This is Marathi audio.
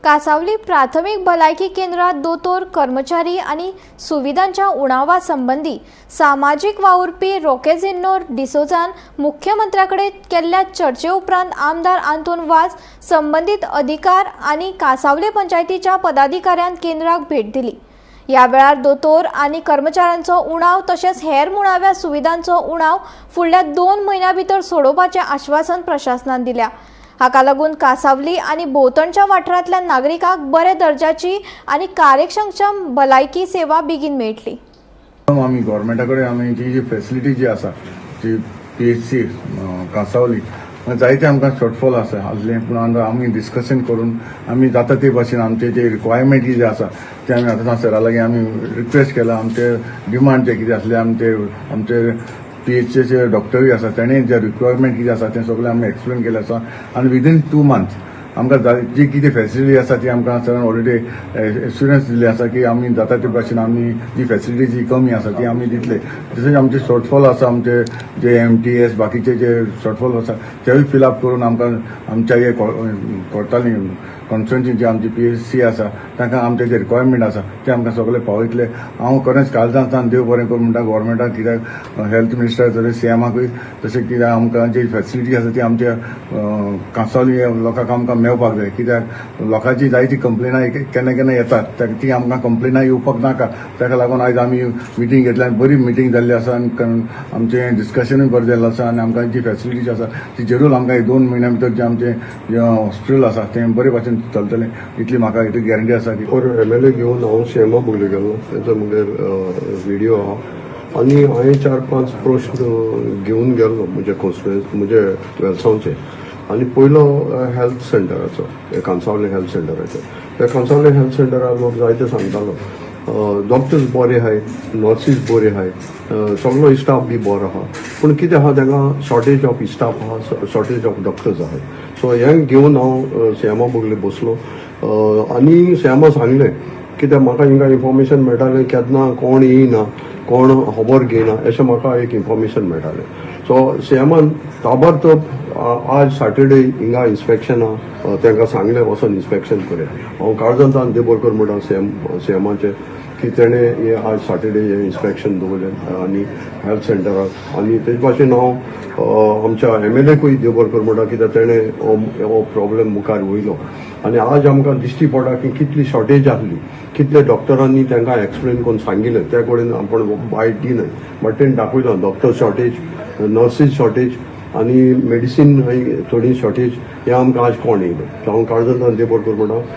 कासावली प्राथमिक भलायकी केंद्रात दोतोर कर्मचारी आणि सुविधांच्या उणावा संबंधी सामाजिक वावुरपी रोकेझिनो डिसोजान मुख्यमंत्र्याकडे केल्ल्या चर्चे उपरांत आमदार आंतोन वाज संबंधित अधिकार आणि कासावली पंचायतीच्या पदाधिकाऱ्यांक केंद्राक भेट दिली। या वेळार दोतोर आणि कर्मचाऱ्यांचो उणाव तसेच हेर मुळाव्या सुविधांचो उणाव फुडल्या 2 महिन्यां भितर सोडोवपाचें आश्वासन प्रशासनान दिल्या। हाका लागून कासावली आणि भोवतणच्या वाठारांतल्या नागरिकांक बरे दर्जाची आणि कार्यक्षम भलायकी सेवा बेगीन मेळटली। आम्ही गव्हर्मेंटाकडे आम्ही जी फॅसिलिटी जी आसा ती PHC कासावली जायते आमकां शॉर्टफॉल आसा आसले, पूण आमी डिस्कशन करून आमी जाता ते भाशेन आमचे जे रिक्वायरमेंट जे आसा ते आमी आतां सरा लागीं आमी रिक्वेस्ट केला। आमचे डिमांड जे कितें आसले आमचे PHCचे डॉक्टरूय आसा तेणें जे रिक्वायरमेंट कितें आसा तें सगळें आमी एक्सप्लेन केलें आसा आनी विदीन 2 मंथ्स आमकां जी कितें फॅसिलिटी आसा ती आमकां सरान ऑलरेडी एश्युरन्स दिली आसा की आमी जाता ते भाशेन आमी जी फॅसिलिटी जी कमी आसा ती आमी दितले। तशेंच आमचे शॉर्टफॉल आसा आमचे जे MTS बाकीचे जे शॉर्टफॉल आसा तेवूय फिलअप करून आमकां आमच्या हे कोर्टांनी कॉन्स्टिट्युएन्सी जे आमची PHC आसा तांकां आमचे जे रिक्वायरमेंट आसा ते आमकां सगळे पावयतले। हांव खरेंच काळजांतल्यान देव बरें करूं म्हणटा गव्हर्मेंटाक, कित्याक हेल्थ मिनिस्टर तशेंच CMाकूय तशें कित्याक आमकां जी फॅसिलिटी आसा ती आमच्या कांसावली लोकांक आमकां मेळपाक जाय, कित्याक लोकांची जायती कंप्लेनां केन्ना केन्ना येतात ती आमकां कंप्लेनां येवपाक नाका। ताका लागून आयज आमी मिटींग घेतल्या, बरी मिटींग जाल्ली आसा आनी आमचें डिस्कशनूय बरें जाल्लें आसा आनी आमकां जी फॅसिलिटी आसा ती जरूर आमकां 2 म्हयन्यां भितर जे आमचें हॉस्पिटल आसा तें बरे भाशेन चलतलें इतली म्हाका इतली गॅरंटी आसा की MLA घेवन हांव CMा बोगले गेलो, तेचो मुगेर व्हिडिओ आहा आनी हांवें 4-5 प्रश्न घेवन गेल्लो म्हजे कॉन्स्टिट्युएन्सी म्हणजे वेलसांवचे। आनी पयलो हेल्थ सेंटराचो, कांसावले हेल्थ सेंटराचो। त्या कांसावले हेल्थ सेंटरार लोक जायते सांगतालो डॉक्टर्स बरे आहाय, नर्सीस बरे आहाय, सगळो स्टाफ बी बरो आहा, पूण कितें आहा तांकां शॉर्टेज ऑफ स्टाफ आहा, शॉर्टेज ऑफ डॉक्टर्स आहाय। सो हें घेवन हांव CMा बोगले बसलो आनी CMा सांगलें कित्याक म्हाका हिंगा इन्फॉर्मेशन मेळटालें केन्ना कोण येयना, कोण खबर घेयना अशें म्हाका एक इन्फॉर्मेशन मेळटालें। सो CMान ताबडतोब आज सॅटर्डे हिंगा इन्स्पेक्शन आहा, तांकां सांगलें वचून इन्स्पेक्शन करें। हांव काळजांतल्यान देव बरें करूं म्हणटा CMाचें की तेणें हे आज सॅटर्डे हे इन्स्पेक्शन दवरलें आनी हेल्थ सेंटराक। आनी तेच भाशेन हांव आमच्या MLAकूय देव बरें करूं म्हणटा कित्याक तेणें हो प्रॉब्लेम मुखार वयलो आनी आज आमकां दिश्टी पडटा की कितली शॉर्टेज आसली, कितले डॉक्टरांनी तांकां एक्सप्लेन करून सांगिल्लें, त्या कडेन आपण वायट दिनाय, बट तेणें दाखयलां डॉक्टर शॉर्टेज, नर्सीस शॉर्टेज आनी मेडिसीन थोडी शॉर्टेज हें आमकां आज कोण येयलें। हांव काळजांतल्यान देव बरें करूं म्हणटा।